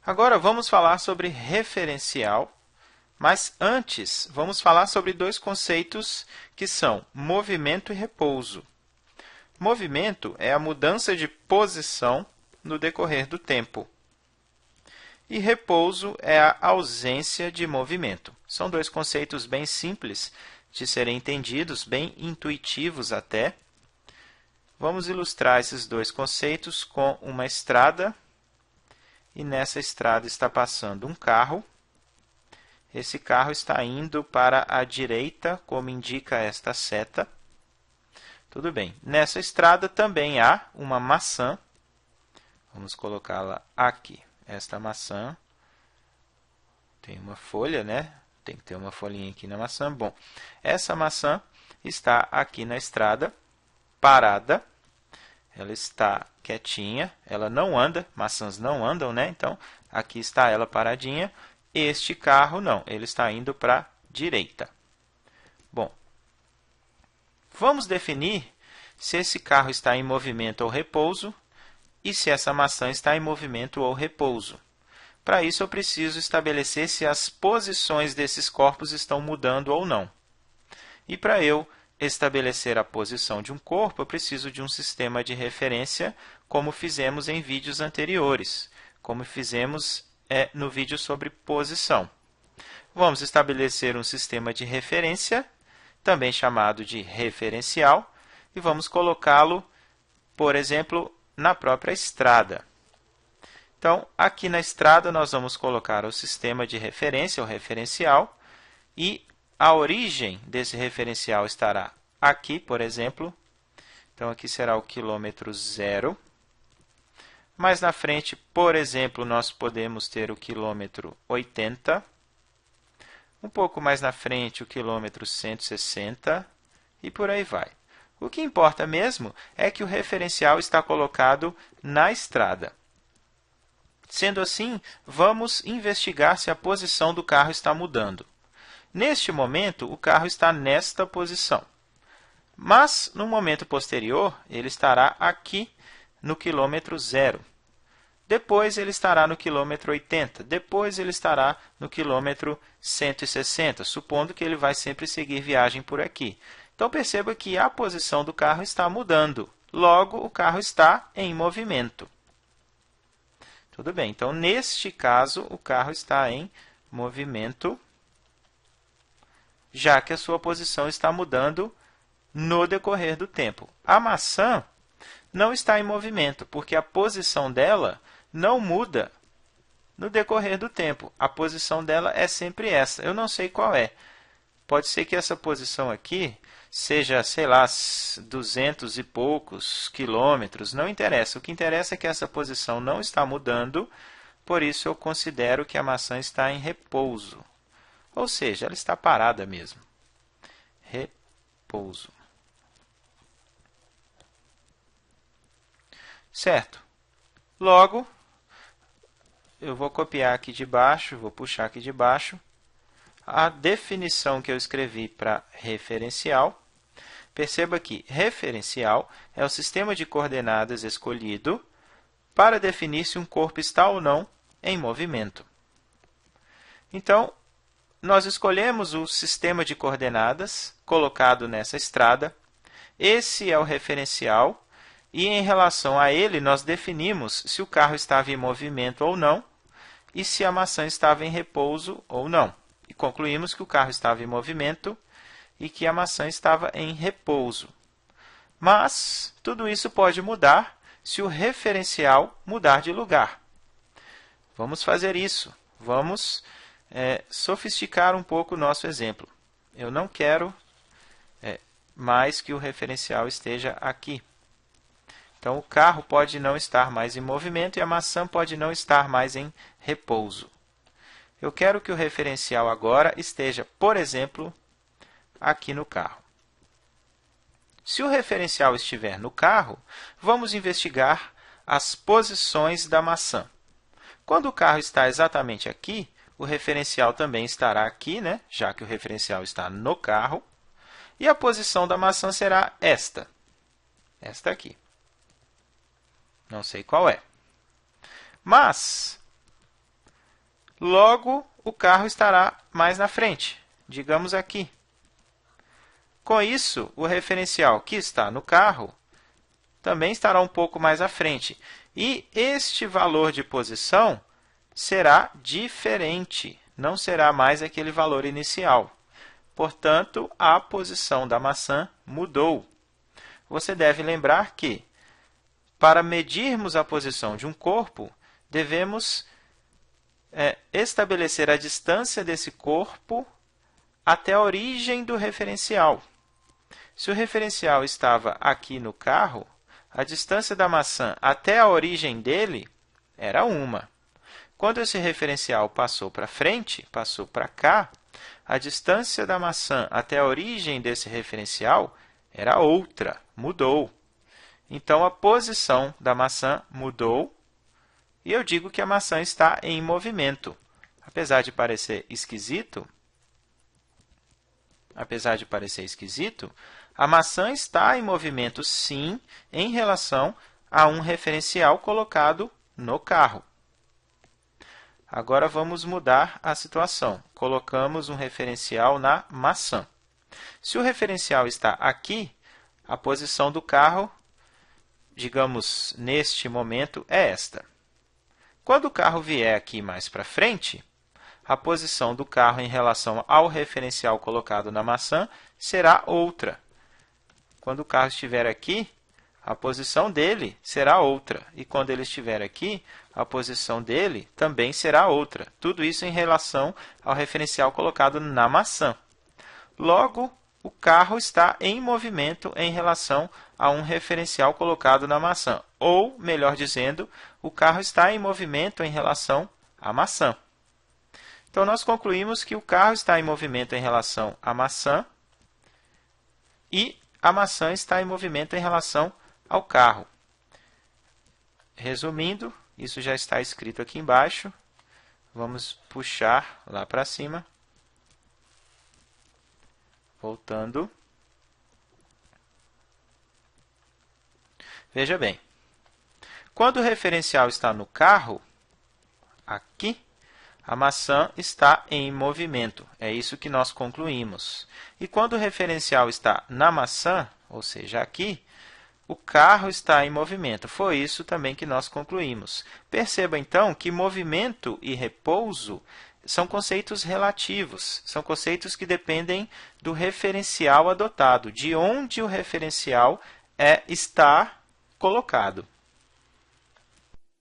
Agora vamos falar sobre referencial, mas antes vamos falar sobre dois conceitos que são movimento e repouso. Movimento é a mudança de posição no decorrer do tempo. E repouso é a ausência de movimento. São dois conceitos bem simples de serem entendidos, bem intuitivos até. Vamos ilustrar esses dois conceitos com uma estrada. E nessa estrada está passando um carro. Esse carro está indo para a direita, como indica esta seta. Tudo bem. Nessa estrada também há uma maçã. Vamos colocá-la aqui. Esta maçã tem uma folha, né? Tem que ter uma folhinha aqui na maçã. Bom, essa maçã está aqui na estrada, parada. Ela está quietinha, ela não anda, maçãs não andam, né? Então, aqui está ela paradinha. Este carro não, ele está indo para a direita. Bom, vamos definir se esse carro está em movimento ou repouso e se essa maçã está em movimento ou repouso. Para isso, eu preciso estabelecer se as posições desses corpos estão mudando ou não. E para eu estabelecer a posição de um corpo, eu preciso de um sistema de referência, como fizemos em vídeos anteriores, como fizemos no vídeo sobre posição. Vamos estabelecer um sistema de referência, também chamado de referencial, e vamos colocá-lo, por exemplo, na própria estrada. Então, aqui na estrada, nós vamos colocar o sistema de referência, o referencial, e a origem desse referencial estará aqui, por exemplo. Então, aqui será o quilômetro 0. Mais na frente, por exemplo, nós podemos ter o quilômetro 80. Um pouco mais na frente, o quilômetro 160. E por aí vai. O que importa mesmo é que o referencial está colocado na estrada. Sendo assim, vamos investigar se a posição do carro está mudando. Neste momento, o carro está nesta posição. Mas, no momento posterior, ele estará aqui no quilômetro 0. Depois, ele estará no quilômetro 80. Depois, ele estará no quilômetro 160, supondo que ele vai sempre seguir viagem por aqui. Então, perceba que a posição do carro está mudando. Logo, o carro está em movimento. Tudo bem. Então, neste caso, o carro está em movimento, já que a sua posição está mudando no decorrer do tempo. A maçã não está em movimento, porque a posição dela não muda no decorrer do tempo. A posição dela é sempre essa. Eu não sei qual é. Pode ser que essa posição aqui seja, sei lá, 200 e poucos quilômetros. Não interessa. O que interessa é que essa posição não está mudando, por isso eu considero que a maçã está em repouso. Ou seja, ela está parada mesmo. Repouso. Certo. Logo, eu vou copiar aqui de baixo, vou puxar aqui de baixo a definição que eu escrevi para referencial. Perceba que referencial é o sistema de coordenadas escolhido para definir se um corpo está ou não em movimento. Então, nós escolhemos o sistema de coordenadas colocado nessa estrada. Esse é o referencial e, em relação a ele, nós definimos se o carro estava em movimento ou não e se a maçã estava em repouso ou não. E concluímos que o carro estava em movimento e que a maçã estava em repouso. Mas tudo isso pode mudar se o referencial mudar de lugar. Vamos fazer isso. Vamos sofisticar um pouco o nosso exemplo. Eu não quero mais que o referencial esteja aqui. Então, o carro pode não estar mais em movimento e a maçã pode não estar mais em repouso. Eu quero que o referencial agora esteja, por exemplo, aqui no carro. Se o referencial estiver no carro, vamos investigar as posições da maçã. Quando o carro está exatamente aqui, o referencial também estará aqui, né? Já que o referencial está no carro. E a posição da maçã será esta aqui. Não sei qual é. Mas logo o carro estará mais na frente, digamos aqui. Com isso, o referencial que está no carro também estará um pouco mais à frente. E este valor de posição será diferente, não será mais aquele valor inicial. Portanto, a posição da maçã mudou. Você deve lembrar que, para medirmos a posição de um corpo, devemos estabelecer a distância desse corpo até a origem do referencial. Se o referencial estava aqui no carro, a distância da maçã até a origem dele era 1. Quando esse referencial passou para frente, passou para cá, a distância da maçã até a origem desse referencial era outra, mudou. Então, a posição da maçã mudou e eu digo que a maçã está em movimento. Apesar de parecer esquisito, a maçã está em movimento, sim, em relação a um referencial colocado no carro. Agora, vamos mudar a situação. Colocamos um referencial na maçã. Se o referencial está aqui, a posição do carro, digamos, neste momento, é esta. Quando o carro vier aqui mais para frente, a posição do carro em relação ao referencial colocado na maçã será outra. Quando o carro estiver aqui, a posição dele será outra. E quando ele estiver aqui, a posição dele também será outra. Tudo isso em relação ao referencial colocado na maçã. Logo, o carro está em movimento em relação a um referencial colocado na maçã. Ou, melhor dizendo, o carro está em movimento em relação à maçã. Então, nós concluímos que o carro está em movimento em relação à maçã e a maçã está em movimento em relação ao carro. Resumindo, isso já está escrito aqui embaixo. Vamos puxar lá para cima. Voltando. Veja bem, quando o referencial está no carro, aqui, a maçã está em movimento. É isso que nós concluímos. E quando o referencial está na maçã, ou seja, aqui, o carro está em movimento. Foi isso também que nós concluímos. Perceba, então, que movimento e repouso são conceitos relativos. São conceitos que dependem do referencial adotado, de onde o referencial está colocado.